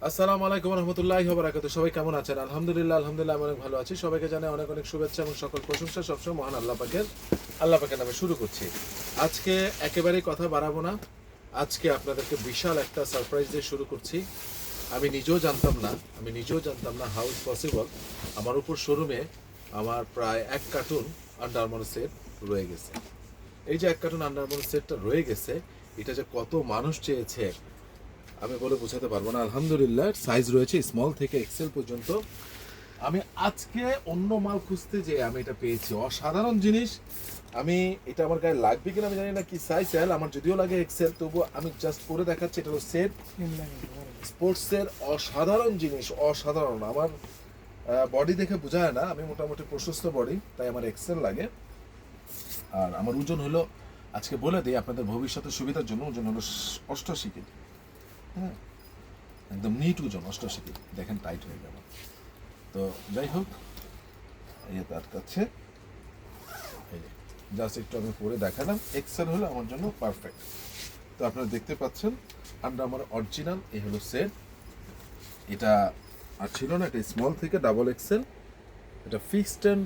আসসালামু আলাইকুম রহমতুল্লাহি ওয়া বারাকাতুহু। সবাই কেমন আছেন? আলহামদুলিল্লাহ আমি অনেক ভালো আছি। সবাইকে জানাই অনেক অনেক শুভেচ্ছা এবং সকল প্রশংসা সবসময় মহান আল্লাহ পাকের নামে শুরু করছি। আজকে একেবারেই কথা বাড়াবো না। আজকে আপনাদেরকে বিশাল একটা সারপ্রাইজ দিয়ে শুরু করছি। আমি নিজেও জানতাম না হাউ ইজ পসিবল আমার উপর শোরুমে আমার প্রায় 1 কার্টুন আন্ডার আর্মার সেট রয়ে গেছে। এই যে 1 কার্টুন আন্ডার আর্মার সেটটা রয়ে গেছে, এটা যে কত মানুষ চেয়েছে আমি বলে বোঝাতে পারবো না। আলহামদুলিল্লাহ, সাইজ রয়েছে স্মল থেকে এক্সেল পর্যন্ত। আমি আজকে অন্য মাল খুঁজতে যে আমি এটা পেয়েছি, অসাধারণ জিনিস। আমি এটা আমার গায়ে লাগবে কিনা আমি জানি না, কি সাইজ এল, আমার যদিও লাগে এক্সেল, তবু আমি জাস্ট পরে দেখাচ্ছি। এটা হলো সেট স্পোর্টসের অসাধারণ জিনিস, অসাধারণ। আমার বডি দেখে বোঝা যায় না, আমি মোটামুটি প্রশস্ত বডি, তাই আমার এক্সেল লাগে। আর আমার ওজন হলো, আজকে বলে দিই আপনাদের ভবিষ্যতের সুবিধার জন্য, ওজন হলো 88 কেজি। হ্যাঁ, একদম নিট ওজন 88 কেজি। দেখেন টাইট হয়ে গেল। তো যাই হোক, এই তো আটকাচ্ছে, এই যে জাস্ট একটু আমি পরে দেখালাম। এক্সেল হলো আমার জন্য পারফেক্ট। তো আপনারা দেখতে পাচ্ছেন আন্ডার আমার অরিজিনাল এই হলো সেট। এটা আর ছিল না, এটা স্মল থেকে ডাবল এক্সেল। এটা ফিক্সড অ্যান্ড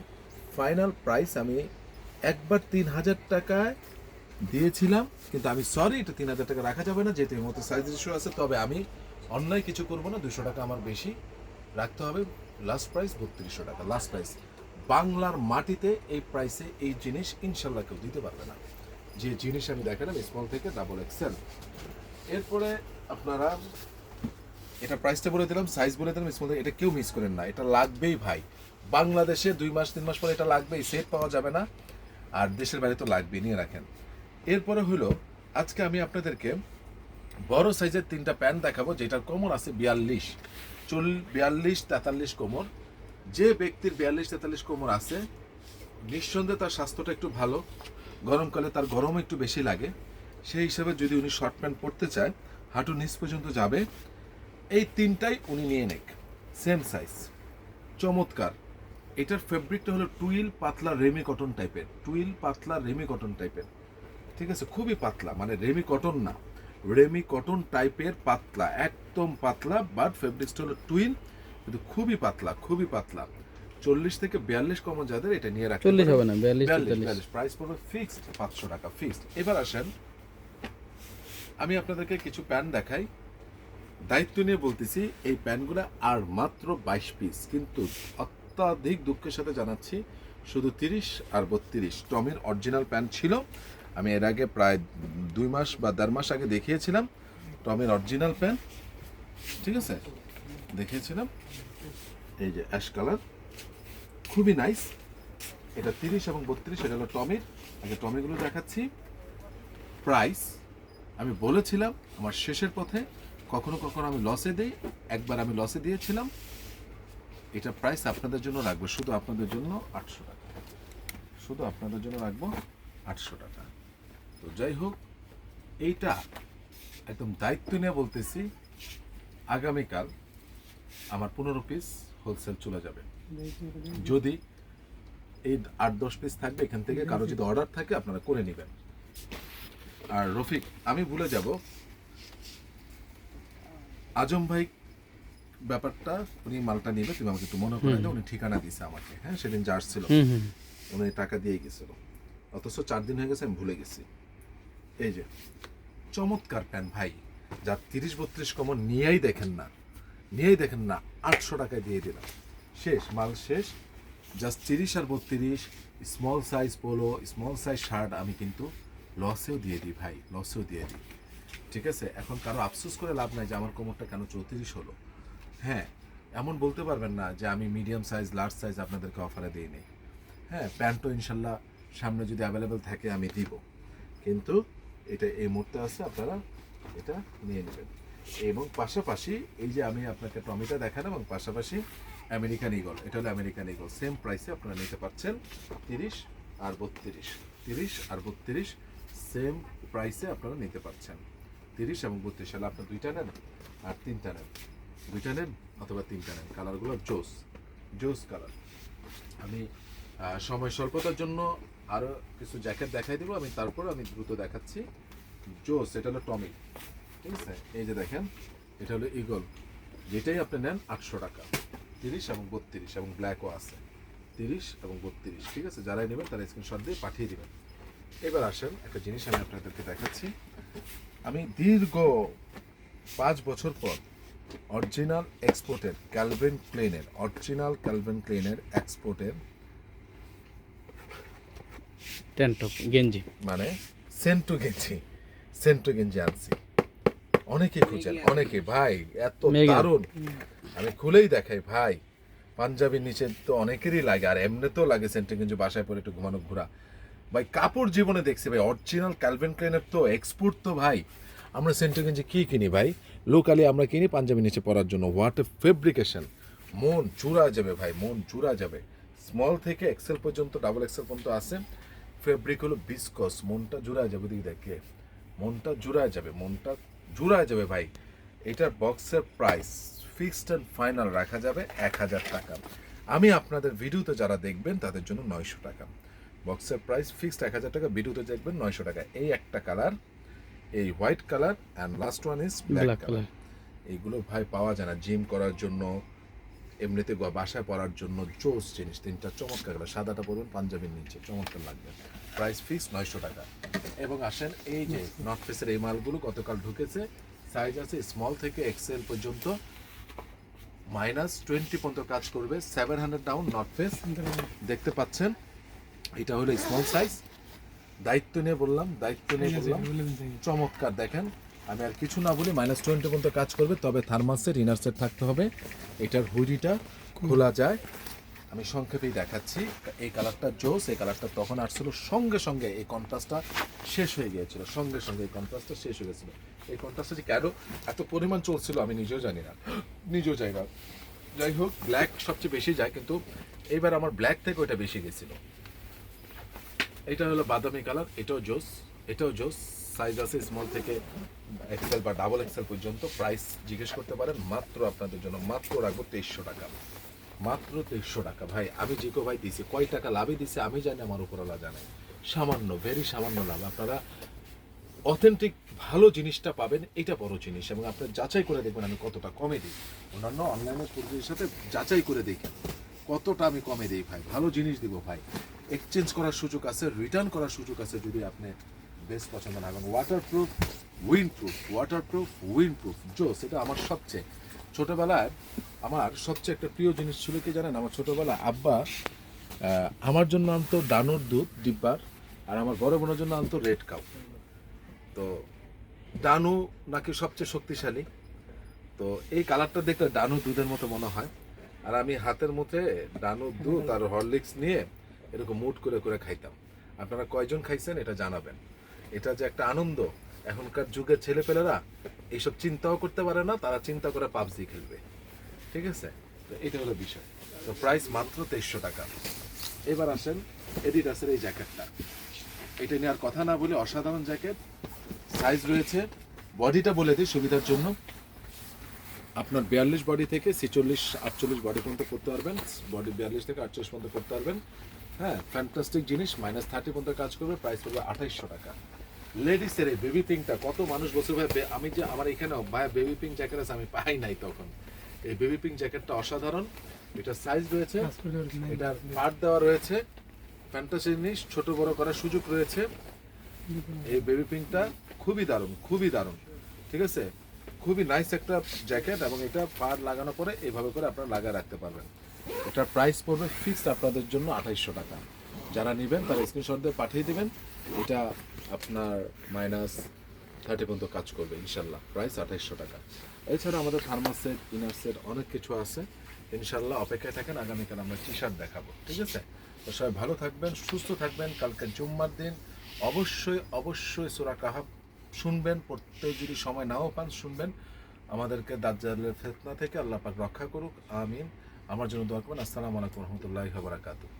ফাইনাল প্রাইস আমি একবার 3,000 টাকায় দিয়েছিলাম, কিন্তু আমি সরি, এটা 3,000 টাকা রাখা যাবে না, যেহেতু এর মধ্যে সাইজ ইস্যু আছে। তবে আমি অন্যায় কিছু করবো না, 200 টাকা আমার বেশি রাখতে হবে। লাস্ট প্রাইস 3200 টাকা, লাস্ট প্রাইস। বাংলার মাটিতে এই প্রাইসে এই জিনিস ইনশাল্লাহ কেউ দিতে পারবে না। যে জিনিস আমি দেখালাম স্মল থেকে ডাবল এক্সেল। এরপরে আপনারা এটা প্রাইসটা বলে দিলাম, সাইজ বলে দিলাম স্মল থেকে। এটা কেউ মিস করেন না, এটা লাগবেই ভাই। বাংলাদেশে 2 মাস 3 মাস পরে এটা লাগবেই, সেট পাওয়া যাবে না। আর দেশের বাইরে তো লাগবেই, নিয়ে রাখেন। এরপরে হলো, আজকে আমি আপনাদেরকে বড় সাইজের 3টা প্যান্ট দেখাবো, যেটার কোমর আছে 42, 42, 43 কোমর। যে ব্যক্তির 42-43 কোমর আছে, নিঃসন্দেহে তার স্বাস্থ্যটা একটু ভালো, গরমকালে তার গরম একটু বেশি লাগে। সেই হিসাবে যদি উনি শর্ট প্যান্ট পরতে চায়, হাঁটু নিচ পর্যন্ত যাবে, এই 3টাই উনি নিয়ে নেক। সেম সাইজ, চমৎকার। এটার ফেব্রিকটা হলো টুইল পাতলা রেমি কটন টাইপের, টুইল পাতলা রেমি কটন টাইপের। ঠিক আছে, খুবই পাতলা, মানে রেমি কটন না, রেমি কটন টাইপের পাতলা, একদম পাতলা। বাট ফেব্রিক্সটা হলো টুইল, কিন্তু খুবই পাতলা, খুবই পাতলা। 40 থেকে 42 কমন যাদের, এটা নিয়ে রাখতে 40 হবে না, 42। প্রাইস পড়বে ফিক্সড 500 টাকা, ফিক্সড। এবার আসেন, আমি আপনাদেরকে কিছু প্যান্ট দেখাই, দায়িত্ব নিয়ে বলতেছি। এই প্যান্টগুলো আর মাত্র 22 পিস, কিন্তু অত্যাধিক দুঃখের সাথে জানাচ্ছি শুধু 30 আর 32 টমির অরিজিনাল প্যান্ট ছিল। আমি এর আগে প্রায় 2 মাস বা 1.5 মাস আগে দেখিয়েছিলাম টমির অরিজিনাল প্যান্ট। ঠিক আছে, দেখিয়েছিলাম। এই যে অ্যাশ কালার, খুবই নাইস। এটা 30 এবং 32, এটা হলো টমির। আগে টমিগুলো দেখাচ্ছি। প্রাইস আমি বলেছিলাম আমার শেষের পথে, কখনো কখনো আমি লসে দিই, একবার আমি লসে দিয়েছিলাম। এটা প্রাইস আপনাদের জন্য রাখবো, শুধু আপনাদের জন্য 800 টাকা, শুধু আপনাদের জন্য রাখবো 800 টাকা। তো যাই হোক, এইটা একদম দায়িত্ব নিয়ে বলতেছি, আগামীকাল আমার 15 পিস হোলসেল চলে যাবে। যদি এই 8-10 পিস থাকবে, এখান থেকে কারো যদি অর্ডার থাকে আপনারা করে নেবেন। আর রফিক, আমি ভুলে যাব, আজম ভাই ব্যাপারটা, উনি মালটা নেবে, তুমি আমাকে একটু মনে করে দাও। উনি ঠিকানা দিছে আমাকে, হ্যাঁ, সেদিন যা আসছিল উনি টাকা দিয়ে গেছিল, অথচ 4 দিন হয়ে গেছে আমি ভুলে গেছি। এই যে চমৎকার প্যান্ট ভাই, যা 30-32 কমন নিয়েই দেখেন না, 800 টাকায় দিয়ে দিলাম। শেষ মাল শেষ। জাস্ট 30 আর 32 small size polo, small size shirt আমি কিন্তু লসেও দিয়ে দিই ভাই, লসেও দিয়ে দিই। ঠিক আছে, এখন কারো আফসোস করে লাভ নাই যে আমার কোমরটা কেন 34 হলো। হ্যাঁ, এমন বলতে পারবেন না যে আমি মিডিয়াম সাইজ লার্জ সাইজ আপনাদেরকে অফারে দিই নি। হ্যাঁ, প্যান্টও ইনশাল্লাহ সামনে যদি অ্যাভেলেবেল থাকে আমি দিব, কিন্তু এটা এই মুহূর্তে আছে, আপনারা এটা নিয়ে নেবেন। এবং পাশাপাশি এই যে আমি আপনাকে টমিটা দেখালাম, এবং পাশাপাশি আমেরিকান ইগল, এটা হলো আমেরিকান ইগল, সেম প্রাইসে আপনারা নিতে পারছেন। 30 আর 32, 30 আর 32 সেম প্রাইসে আপনারা নিতে পারছেন। 30 এবং 32 সালে আপনার 2টা নেন আর 3টা নেন, 2টা নেন অথবা 3টা নেন। কালারগুলো জোস, জোস কালার। আমি সময় স্বল্পতার জন্য আরও কিছু জ্যাকেট দেখাই দেবো আমি, তারপর আমি দ্রুত দেখাচ্ছি। জোস, এটা হলো টমি। ঠিক আছে, এই যে দেখেন, এটা হলো ইগল, যেটাই আপনি নেন 800 টাকা, 30 এবং 32 এবং ব্ল্যাকও আছে, 30 এবং 32, ঠিক আছে? যারাই নেবেন তারা স্ক্রিনশট দিয়ে পাঠিয়ে দিবেন। এবার আসেন একটা জিনিস আমি আপনাদেরকে দেখাচ্ছি। আমি দীর্ঘ 5 বছর পর অরিজিনাল এক্সপোর্টের ক্যালভিন ক্লেনের এক্সপোর্টের ট্যান্টপ গেঞ্জি, মানে সেন্টু গেঞ্জি আনছি। অনেকে খুঁজেন, অনেকে ভাই এত দারুণ, আমি খুলেই দেখাই ভাই। পাঞ্জাবির নিচে তো অনেকেরই লাগে, আর এমনিতেও লাগে সেন্টু গেঞ্জি, বাসায় পরে একটু ঘুমানো ঘোরা। ভাই কাপড় জীবনে দেখছি ভাই, অরিজিনাল ক্যালভিন ক্লেনের তো এক্সপোর্ট তো ভাই। আমরা সেন্টু গেঞ্জি কি কিনি ভাই, লোকালি আমরা কিনি পাঞ্জাবি নিচে পরার জন্য। হোয়াট এ ফেব্রিকেশন, মন চূড়া যাবে ভাই, মন চূড়া যাবে। স্মল থেকে এক্সেল পর্যন্ত, ডাবল এক্সেল পর্যন্ত আছে। ফেব্রিক হলো বিসকস, মনটা জুড়া যাবে, দিকে দেখে মনটা জুড়া যাবে ভাই। এটার বক্সের প্রাইস ফিক্সড অ্যান্ড ফাইনাল রাখা যাবে 1000 টাকা। আমি আপনাদের ভিডিওতে যারা দেখবেন তাদের জন্য 900 টাকা। বক্সের প্রাইস ফিক্সড 1000 টাকা, ভিডিওতে দেখবেন 900 টাকা। এই একটা কালার, এই white colour, and last one is black colour. এইগুলো ভাই পাওয়া যায় না জিম করার জন্য, এমনিতে বাসায় পরার জন্য জোস জিনিস। তিনটা চমৎকার কালার, সাদাটা পরবেন পাঞ্জাবির নিচে, চমৎকার লাগবে। প্রাইস ফিক্স 900 টাকা। এবং আসেন এই যে নর্থ ফেসের এই মালগুলো গতকাল ঢুকেছে, সাইজ আছে স্মল থেকে এক্সেল পর্যন্ত, -20 পর্যন্ত কাজ করবে। 700 ডাউন নর্থ ফেস দেখতে পাচ্ছেন। এটা হলো স্মল সাইজ, দায়িত্ব নিয়ে বললাম, চমৎকার দেখেন। আমি আর কিছু না বলি, -20 পর্যন্ত কাজ করবে। তবে থার্মাসের ইনার সেট থাকতে হবে। এটার হুডিটা খোলা যায়, আমি সংক্ষেপেই দেখাচ্ছি। এই কালারটা জোস, এই কালারটা তখন আসছিল সঙ্গে সঙ্গে এই কন্ট্রাস্টটা শেষ হয়ে গিয়েছিল, এই কন্ট্রাস্টটা শেষ হয়ে গেছিল। এই কন্ট্রাস্টটা যে কেন এত পরিমাণ চলছিল আমি নিজেও জানি না। যাই হোক, ব্ল্যাক সবচেয়ে বেশি যায়, কিন্তু এইবার আমার ব্ল্যাক থেকে ওইটা বেশি গেছিল। এটা হলো বাদামি কালার, এটাও জোস। সাইজ আছে স্মল থেকে এক্সেল বা ডাবল এক্সেল পর্যন্ত। প্রাইস জিজ্ঞেস করতে পারেন, মাত্র আপনাদের জন্য মাত্র রাখবো 2300 টাকা, মাত্র 2300 টাকা। ভাই আমি জিকো ভাই দিছি, কয় টাকা লাভে দিছে আমি জানি, আমার উপরওয়ালা জানে। সামান্য, ভেরি সামান্য লাভ। আপনারা অথেন্টিক ভালো জিনিসটা পাবেন, এটা বড় জিনিস। এবং আপনার যাচাই করে দেখবেন আমি কতটা কমে দিই। অন্যান্য অনলাইনের পরিচিতির সাথে যাচাই করে দেখেন কতটা আমি কমে দিই ভাই। ভালো জিনিস দিব ভাই, এক্সচেঞ্জ করার সুযোগ আছে, রিটার্ন করার সুযোগ আছে যদি আপনি বেস্ট পছন্দ না। এবং ওয়াটারপ্রুফ উইন্ডপ্রুফ জোস। এটা আমার সবচেয়ে ছোটোবেলায় আমার সবচেয়ে একটা প্রিয় জিনিস ছিল কি জানেন, আমার ছোটোবেলায় আব্বা আমার জন্য আনতো ডানুর দুধ ডিব্বার, আর আমার বড় বোনের জন্য আনতো রেড কাউ। তো ডানু নাকি সবচেয়ে শক্তিশালী, তো এই কালারটা দেখলে ডানু দুধের মতো মনে হয়। আর আমি হাতের মধ্যে ডানুর দুধ আর হরলিক্স নিয়ে এরকম মুট করে করে খাইতাম। আপনারা কয়জন খাইছেন এটা জানাবেন। এটা যে একটা আনন্দ, এখনকার যুগের ছেলেপেলেরা এইসব চিন্তাও করতে পারে না, তারা চিন্তা করে পাবজি খেলবে, ঠিক আছে? তো এটা হলো বিষয়। তো প্রাইস মাত্র 2300 টাকা। এবার আসেন এডিডাসের এই জ্যাকেটটা, এটা নিয়ে আর কথা না বলে অসাধারণ জ্যাকেট। সাইজ রয়েছে, বডিটা বলে দিই সুবিধার জন্য, আপনার 42 বডি থেকে 46-48 বডি পর্যন্ত করতে পারবেন। বডি 42 থেকে 48 পর্যন্ত করতে পারবেন। হ্যাঁ, ফ্যান্টাস্টিক জিনিস। -30 পর্যন্ত কাজ করবে। প্রাইস পড়বে 2800 টাকা। লেডিসের এই বেবি পিঙ্কটা কত মানুষ বসে ভাই, আমি যে আমার এখানে ভাই বেবি পিঙ্ক জ্যাকেট আছে, আমি পাই নাই তখন। এই বেবি পিঙ্ক জ্যাকেটটা অসাধারণ। এটা সাইজ রয়েছে, এটার পার্ট দেওয়া রয়েছে, ফ্যান্টাসি জিনিস, ছোট বড় করার সুযোগ রয়েছে। এই বেবি পিঙ্কটা খুবই দারুণ, ঠিক আছে? খুবই নাইস একটা জ্যাকেট। এবং এটা পার লাগানোর পরে এইভাবে করে আপনারা লাগায় রাখতে পারবেন। এটার প্রাইস পড়বে ফিক্সড আপনাদের জন্য 2800 টাকা। যারা নেবেন তারা স্ক্রিনশট দিয়ে পাঠিয়ে দিবেন। এটা আপনার -30 পর্যন্ত কাজ করবে ইনশাল্লাহ। প্রাইস 2800 টাকা। এছাড়া আমাদের থার্মাল সেট, ইনার সেট অনেক কিছু আছে ইনশাল্লাহ। অপেক্ষায় থাকেন, আগামীকাল আমরা টি-শার্ট দেখাবো, ঠিক আছে? তো সবাই ভালো থাকবেন, সুস্থ থাকবেন। কালকে জুম্মার দিন অবশ্যই সূরা কাহাফ শুনবেন। পড়তে যদি সময় নাও পান শুনবেন। আমাদেরকে দাজ্জালের ফিতনা থেকে আল্লাহ পাক রক্ষা করুক, আমিন। আমার জন্য দোয়া করবেন। আসসালামু আলাইকুম ওয়া রাহমাতুল্লাহি ওয়া বারাকাতুহু।